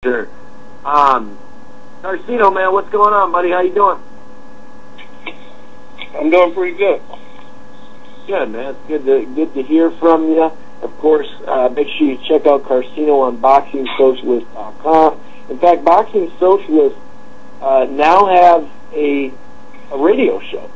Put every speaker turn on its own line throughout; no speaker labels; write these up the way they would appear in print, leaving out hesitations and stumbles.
Sure. Garcia, man, what's going on, buddy? How you doing?
I'm doing pretty good.
Good, man. It's good to hear from you. Of course, make sure you check out Carcino on BoxingSocialist.com. In fact, Boxing Socialist now have a radio show.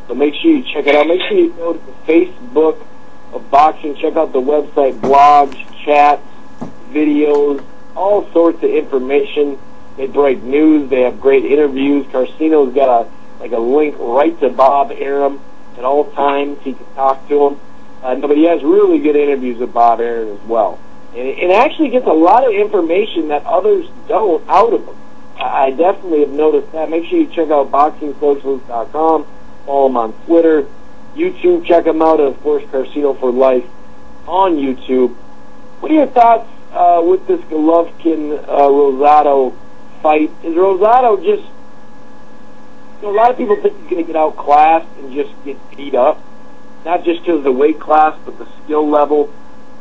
So make sure you check it out. Make sure you go to the Facebook of boxing. Check out the website, blogs, chats, videos, all sorts of information. They break news. They have great interviews. Carcino's got a link right to Bob Arum at all times. He can talk to him. But he has really good interviews with Bob Arum as well. And it actually gets a lot of information that others don't out of him. I definitely have noticed that. Make sure you check out BoxingSocialist.com. Follow him on Twitter, YouTube. Check him out, and of course, Carcino for Life on YouTube. What are your thoughts with this Golovkin-Rosado fight? Is Rosado just... a lot of people think he's going to get outclassed and just get beat up. Not just because of the weight class, but the skill level.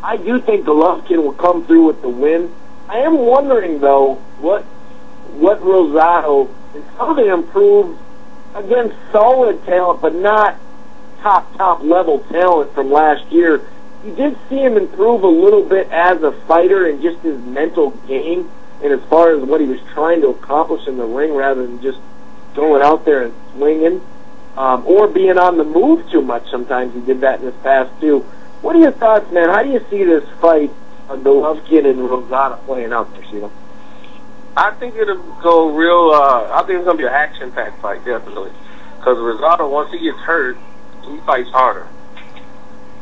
I do think Golovkin will come through with the win. I am wondering, though, what Rosado is how they improved against solid talent, but not top level talent from last year. You did see him improve a little bit as a fighter and just his mental game, and as far as what he was trying to accomplish in the ring, rather than just going out there and swinging, or being on the move too much. Sometimes he did that in his past too. What are your thoughts, man? How do you see this fight of Golovkin and Rosado playing out there, Sheila?
I think it'll go real, I think it's going to be an action-packed fight, definitely. Because Rosado, once he gets hurt, he fights harder.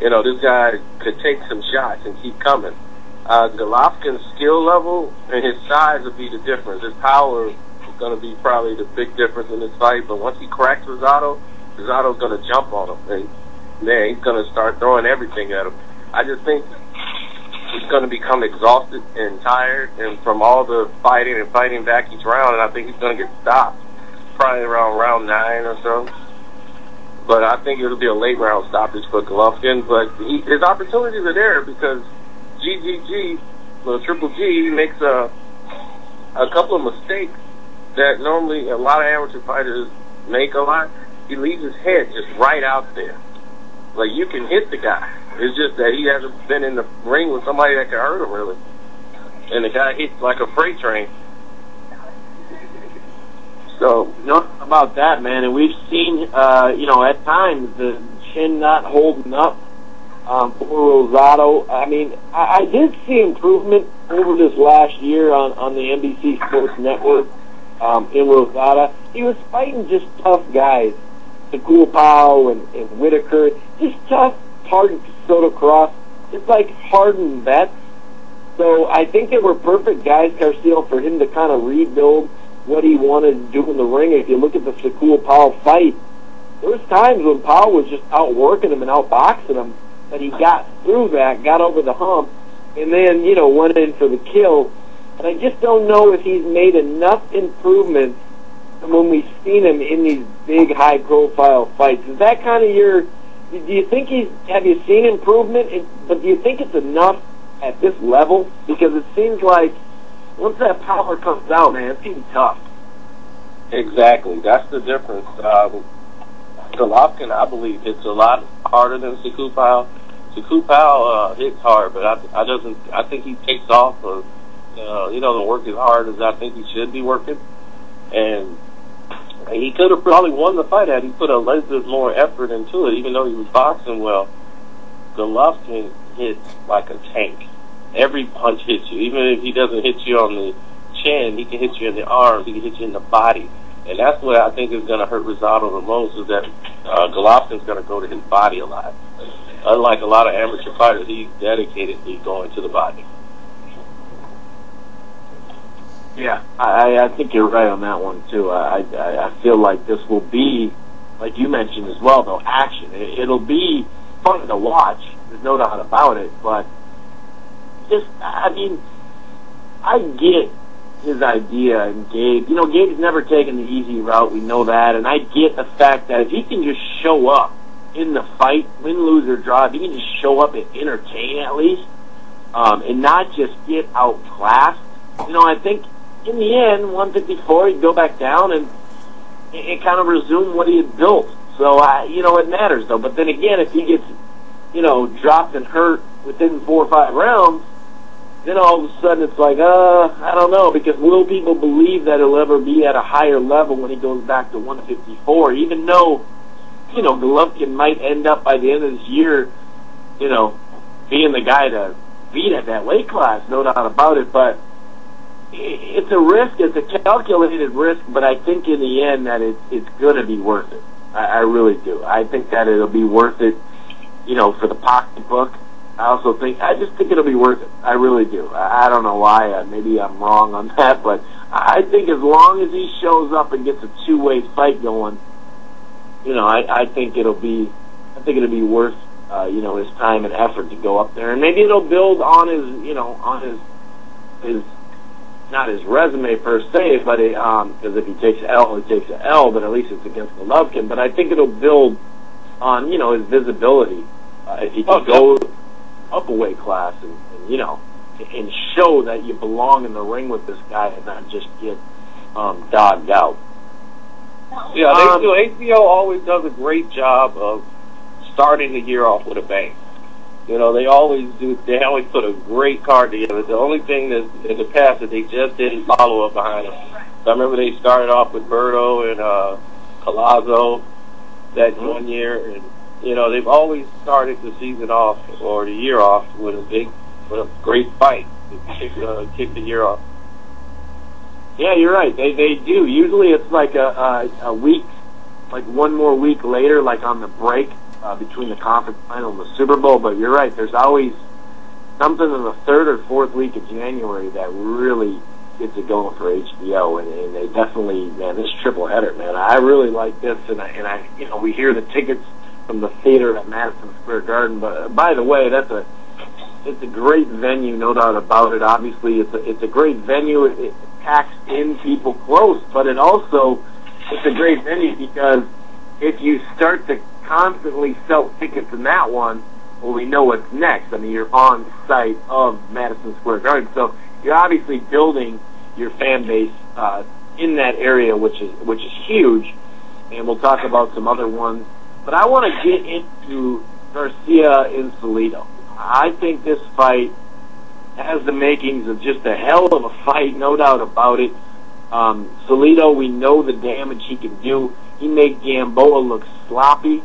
You know, this guy could take some shots and keep coming. Golovkin's skill level and his size will be the difference. His power is going to be probably the big difference in this fight. But once he cracks Rosado's going to jump on him. And, man, he's going to start throwing everything at him. I just think he's going to become exhausted and tired, and from all the fighting and fighting back each round, and I think he's going to get stopped probably around round 9 or so. But I think it'll be a late round stoppage for Golovkin. But his opportunities are there because Triple G, he makes a couple of mistakes that normally a lot of amateur fighters make a lot. He leaves his head just right out there. Like, you can hit the guy. It's just that he hasn't been in the ring with somebody that can hurt him, really. And the guy hits like a freight train.
So, you know about that, man. And we've seen, at times, the chin not holding up for Rosado. I mean, I did see improvement over this last year on the NBC Sports Network in Rosado. He was fighting just tough guys. Sekulepao and Whitaker. Just tough, hardened Soto Cross. It's like hardened vets. So I think they were perfect guys, Garcia, for him to kind of rebuild what he wanted to do in the ring. If you look at the Sekulepao fight, there was times when Powell was just outworking him and outboxing him, but he got through that, got over the hump, and then, went in for the kill. And I just don't know if he's made enough improvements from when we've seen him in these big, high-profile fights. Is that kind of do you think have you seen improvement, but do you think it's enough at this level? Because it seems like once that power comes out, man, it's getting tough.
Exactly. That's the difference. Golovkin, I believe, hits a lot harder than Sekulepao. Sekulepao hits hard, but I think he takes off, or he doesn't work as hard as I think he should be working. And he could have probably won the fight had he put a little bit more effort into it, even though he was boxing well. Golovkin hits like a tank. Every punch hits you. Even if he doesn't hit you on the chin, he can hit you in the arms, he can hit you in the body. And that's what I think is going to hurt Rosado the most, is that Golovkin's going to go to his body a lot. Unlike a lot of amateur fighters, he's dedicatedly going to the body.
Yeah, I think you're right on that one, too. I feel like this will be, like you mentioned as well, though, action. It'll be fun to watch. There's no doubt about it. But I get his idea, and Gabe. Gabe's never taken the easy route. We know that. And I get the fact that if he can just show up in the fight, win, lose, or draw, if he can just show up and entertain at least, and not just get outclassed, I think in the end, 154, he'd go back down and kind of resume what he had built. So, it matters, though. But then again, if he gets, dropped and hurt within 4 or 5 rounds, then all of a sudden it's like, I don't know, because will people believe that he'll ever be at a higher level when he goes back to 154, even though, Golovkin might end up by the end of this year, being the guy to beat at that weight class, no doubt about it, but it's a risk, it's a calculated risk, but I think in the end that it's going to be worth it. I really do. I think that it'll be worth it, for the pocketbook. I just think it'll be worth it. I really do. I don't know why. Maybe I'm wrong on that, but I think as long as he shows up and gets a two-way fight going, I think it'll be worth, his time and effort to go up there, and maybe it'll build on his not his resume per se, but because if he takes an L, he takes an L, but at least it's against Golovkin. But I think it'll build on, his visibility if he can go up a weight class and show that you belong in the ring with this guy and not just get dogged out.
Yeah, ACO always does a great job of starting the year off with a bang. They always do. They always put a great card together. The only thing that in the past that they just didn't follow up behind them. So I remember they started off with Berto and Colazzo that one year, and they've always started the season off or the year off with a great fight to kick the year off.
Yeah, you're right. They do. Usually it's like a week, like one more week later, like on the break between the conference final and the Super Bowl. But you're right. There's always something in the 3rd or 4th week of January that really gets it going for HBO, and they definitely, man, this triple header, man. I really like this, and I we hear the tickets from the theater at Madison Square Garden. But by the way, it's a great venue, no doubt about it. Obviously, it's a great venue. It packs in people close, but it's a great venue because if you start to constantly sell tickets in that one, well, we know what's next. I mean, you're on site of Madison Square Garden, so you're obviously building your fan base in that area, which is huge. And we'll talk about some other ones. But I want to get into Garcia and Salido. I think this fight has the makings of just a hell of a fight, no doubt about it. Salido, we know the damage he can do. He made Gamboa look sloppy.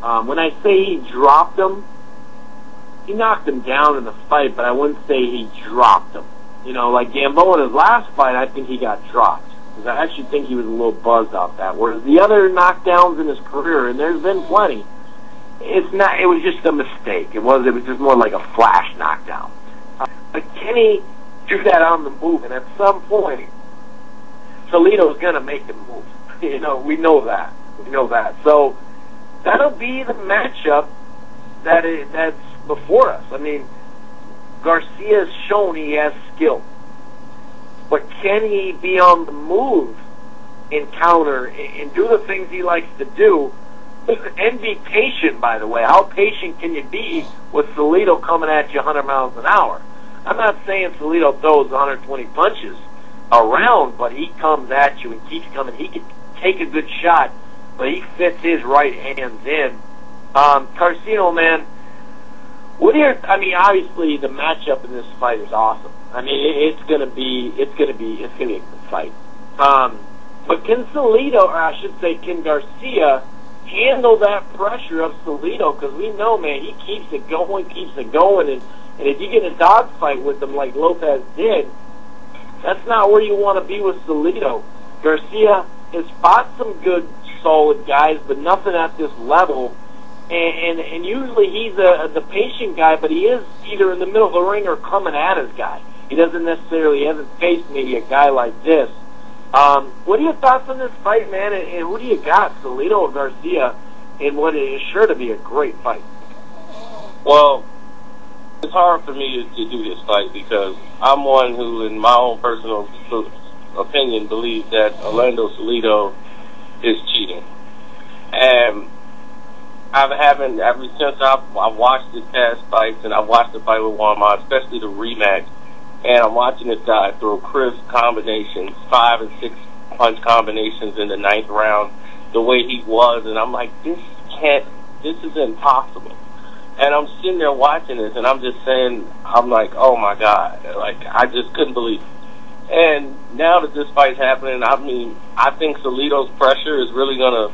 When I say he dropped him, he knocked him down in the fight, but I wouldn't say he dropped him. Like Gamboa in his last fight, I think he got dropped. Because I actually think he was a little buzzed off that. Whereas the other knockdowns in his career, and there's been plenty, it was just a mistake. It was just more like a flash knockdown. But Kenny drew that on the move, and at some point, Salido's going to make him move. We know that. So that'll be the matchup that's before us. I mean, Garcia's shown he has skill. But can he be on the move and counter and do the things he likes to do and be patient, by the way? How patient can you be with Salido coming at you 100 miles an hour? I'm not saying Salido throws 120 punches around, but he comes at you and keeps coming. He can take a good shot, but he fits his right hands in. Garcia, man, obviously the matchup in this fight is awesome. I mean, it's gonna be a good fight. But can Salido, or I should say, can Garcia handle that pressure of Salido? Because we know, man, he keeps it going, and if you get in a dogfight with him like Lopez did, that's not where you want to be with Salido. Garcia has fought some good, solid guys, but nothing at this level. And usually he's the patient guy, but he is either in the middle of the ring or coming at his guy. He hasn't faced maybe a guy like this. What are your thoughts on this fight, man? And who do you got, Salido or Garcia, in what is sure to be a great fight?
Well, it's hard for me to do this fight because I'm one who, in my own personal opinion, believes that Orlando Salido is cheating. And ever since I've watched his past fights, and I've watched the fight with Juan, especially the rematch, and I'm watching this guy throw crisp combinations, 5 and 6 punch combinations in the 9th round, the way he was, and I'm like, this is impossible. And I'm sitting there watching this, and I'm just saying, I'm like, oh my God, like, I just couldn't believe it. And now that this fight's happening, I mean, I think Salido's pressure is really going to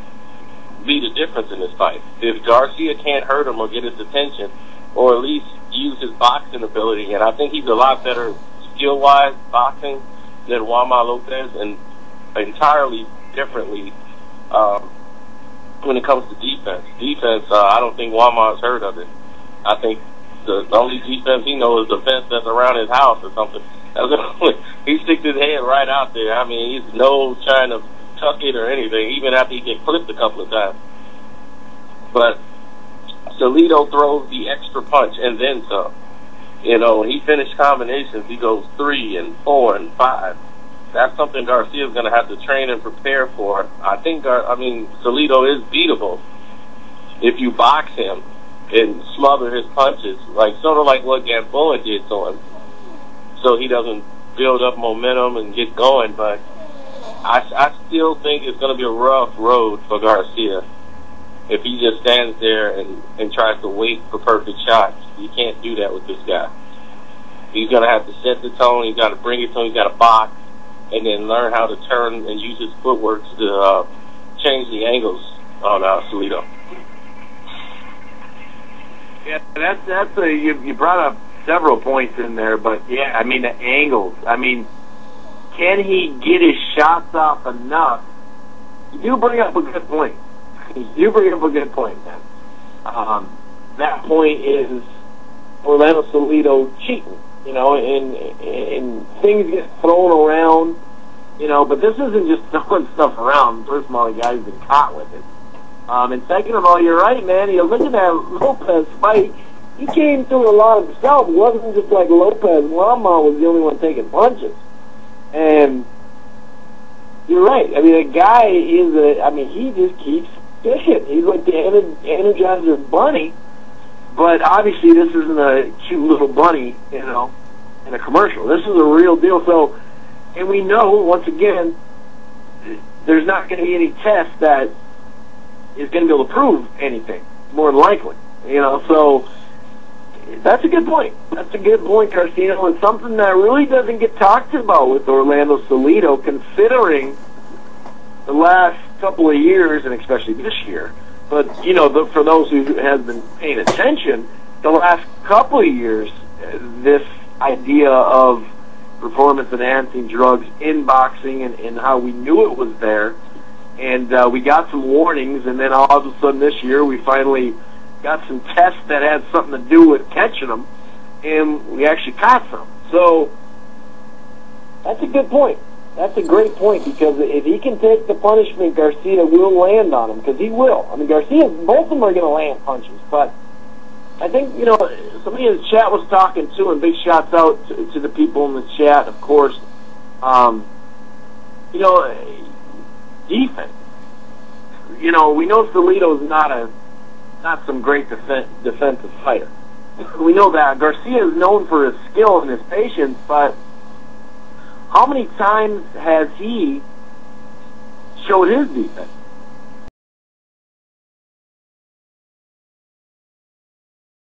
be the difference in this fight. If Garcia can't hurt him or get his attention, or at least use his boxing ability, and I think he's a lot better skill-wise boxing than Juan Lopez, and entirely differently when it comes to defense. Defense, I don't think Juanma's heard of it. I think the only defense he knows is the fence that's around his house or something. He sticks his head right out there. I mean, he's no trying to tuck it or anything, even after he gets clipped a couple of times. But Salido throws the extra punch and then some. You know, when he finished combinations, he goes 3 and 4 and 5. That's something Garcia's going to have to train and prepare for. I think, Salido is beatable if you box him and smother his punches, like sort of like what Gamboa did to him, so he doesn't build up momentum and get going. But I still think it's going to be a rough road for Garcia if he just stands there and tries to wait for perfect shots. You can't do that with this guy. He's going to have to set the tone. He's got to bring it to him. He's got to box and then learn how to turn and use his footwork to change the angles on Salido.
Yeah, that's you brought up several points in there, but yeah, I mean the angles. I mean, can he get his shots off enough? You do bring up a good point. Man. That point is Orlando Salido cheating, you know, and things get thrown around, you know, but this isn't just throwing stuff around. First of all, the guy's been caught with it. And second of all, you're right, man. You look at that Lopez fight. He came through a lot himself. It wasn't just like Lopez. Lama was the only one taking punches. And you're right. I mean, the guy he just keeps fishing. He's like the Energizer bunny. But obviously, this isn't a cute little bunny, you know, in a commercial. This is a real deal. So, and we know, once again, there's not going to be any test that is going to be able to prove anything, more than likely. You know, so that's a good point. That's a good point, Garcia, and something that really doesn't get talked about with Orlando Salido, considering the last couple of years, and especially this year. But, you know, for those who have been paying attention, the last couple of years, this idea of performance-enhancing drugs in boxing and how we knew it was there, and we got some warnings, and then all of a sudden this year we finally got some tests that had something to do with catching them, and we actually caught some. So that's a good point. That's a great point, because if he can take the punishment, Garcia will land on him, because he will. I mean, Garcia, both of them are going to land punches, but I think, you know, somebody in the chat was talking too, and big shouts out to the people in the chat, of course. You know, defense. You know, we know Salido's not some great defensive fighter. We know that. Garcia is known for his skill and his patience, but how many times has he showed his defense?